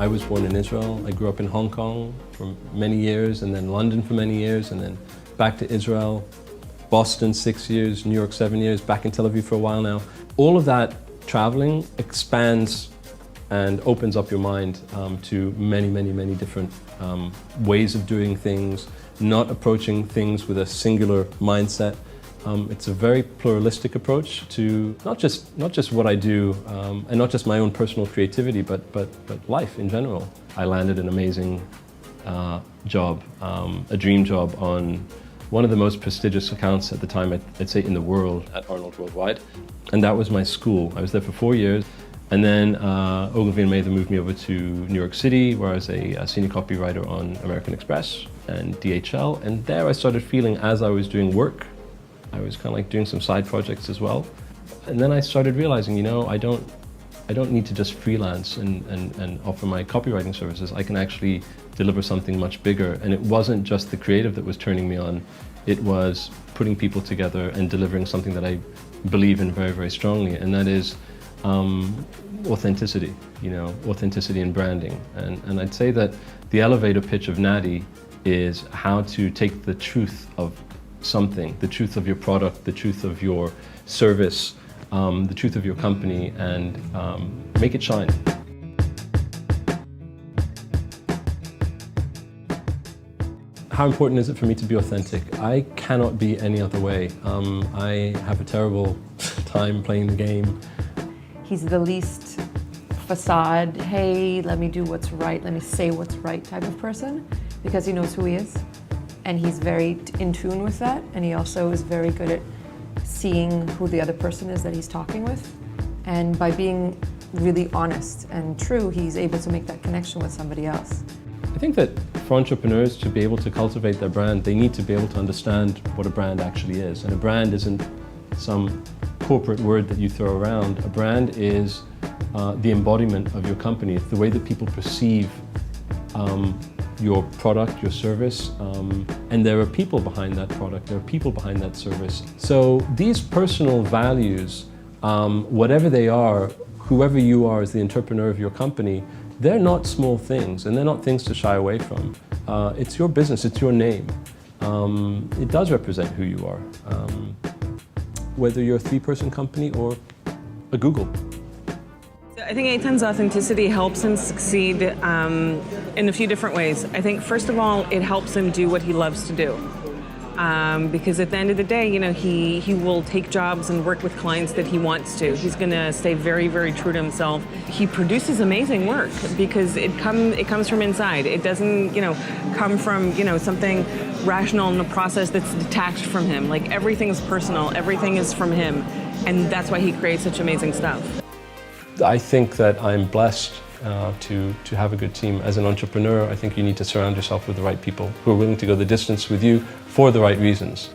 I was born in Israel. I grew up in Hong Kong for many years, and then London for many years, and then back to Israel, Boston 6 years, New York 7 years, back in Tel Aviv for a while now. All of that traveling expands and opens up your mind to many different ways of doing things, not approaching things with a singular mindset. It's a very pluralistic approach to not just what I do and not just my own personal creativity, but life in general. I landed an amazing job, a dream job on one of the most prestigious accounts at the time, I'd say in the world, at Arnold Worldwide. And that was my school. I was there for 4 years. And then Ogilvy and Mather moved me over to New York City, where I was a senior copywriter on American Express and DHL. And there I started feeling, as I was doing work, I was kind of like doing some side projects as well. And then I started realizing, you know, I don't need to just freelance and offer my copywriting services. I can actually deliver something much bigger. And it wasn't just the creative that was turning me on. It was putting people together and delivering something that I believe in very strongly. And that is authenticity, you know, authenticity in branding. And I'd say that the elevator pitch of Natty is how to take the truth of something, the truth of your product, the truth of your service, the truth of your company, and make it shine. How important is it for me to be authentic? I cannot be any other way. I have a terrible time playing the game. He's the least facade, hey, let me do what's right, let me say what's right type of person, because he knows who he is. And he's very in tune with that, and he also is very good at seeing who the other person is that he's talking with. And by being really honest and true, he's able to make that connection with somebody else. I think that for entrepreneurs to be able to cultivate their brand, they need to be able to understand what a brand actually is. And a brand isn't some corporate word that you throw around. A brand is the embodiment of your company. It's the way that people perceive your product, your service, and there are people behind that product, there are people behind that service. So these personal values, whatever they are, whoever you are as the entrepreneur of your company, they're not small things, and they're not things to shy away from. It's your business, it's your name. It does represent who you are, whether you're a 3-person company or a Google. I think Eitan's authenticity helps him succeed in a few different ways. I think, first of all, it helps him do what he loves to do. Because at the end of the day, you know, he will take jobs and work with clients that he wants to. He's going to stay very true to himself. He produces amazing work because it comes from inside. It doesn't, you know, come from, you know, something rational in a process that's detached from him. Like, everything's personal, everything is from him, and that's why he creates such amazing stuff. I think that I'm blessed to have a good team. As an entrepreneur, I think you need to surround yourself with the right people who are willing to go the distance with you for the right reasons.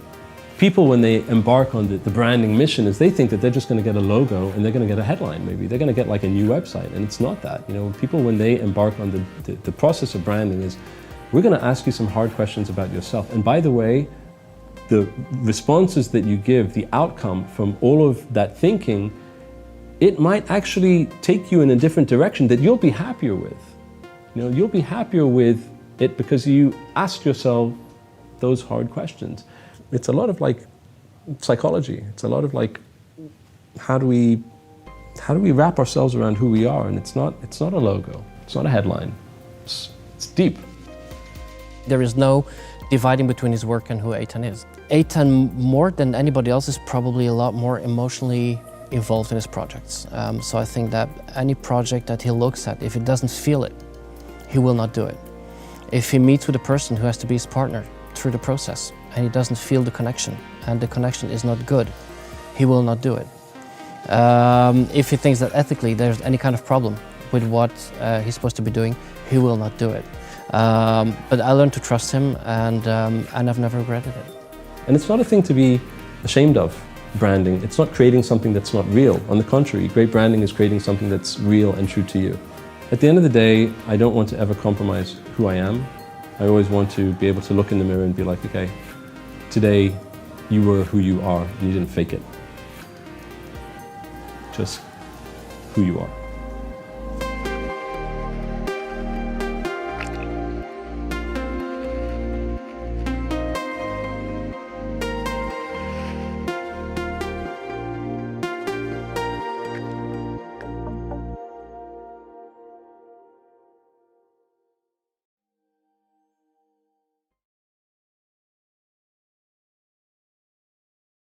People, when they embark on the branding mission, is they think that they're just going to get a logo and they're going to get a headline, maybe. They're going to get like a new website, and it's not that. You know, people, when they embark on the process of branding, is we're going to ask you some hard questions about yourself. And by the way, the responses that you give, the outcome from all of that thinking, it might actually take you in a different direction that you'll be happier with. You know, you'll be happier with it because you ask yourself those hard questions. It's a lot of like psychology. It's a lot of like, how do we wrap ourselves around who we are? And it's not a logo. It's not a headline. It's deep. There is no dividing between his work and who Eitan is. Eitan, more than anybody else, is probably a lot more emotionally involved in his projects. So I think that any project that he looks at, if he doesn't feel it, he will not do it. If he meets with a person who has to be his partner through the process and he doesn't feel the connection and the connection is not good, he will not do it. If he thinks that ethically there's any kind of problem with what he's supposed to be doing, he will not do it. But I learned to trust him, and I've never regretted it. And it's not a thing to be ashamed of. Branding. It's not creating something that's not real. On the contrary, great branding is creating something that's real and true to you. At the end of the day, I don't want to ever compromise who I am. I always want to be able to look in the mirror and be like, okay, today you were who you are and you didn't fake it. Just who you are.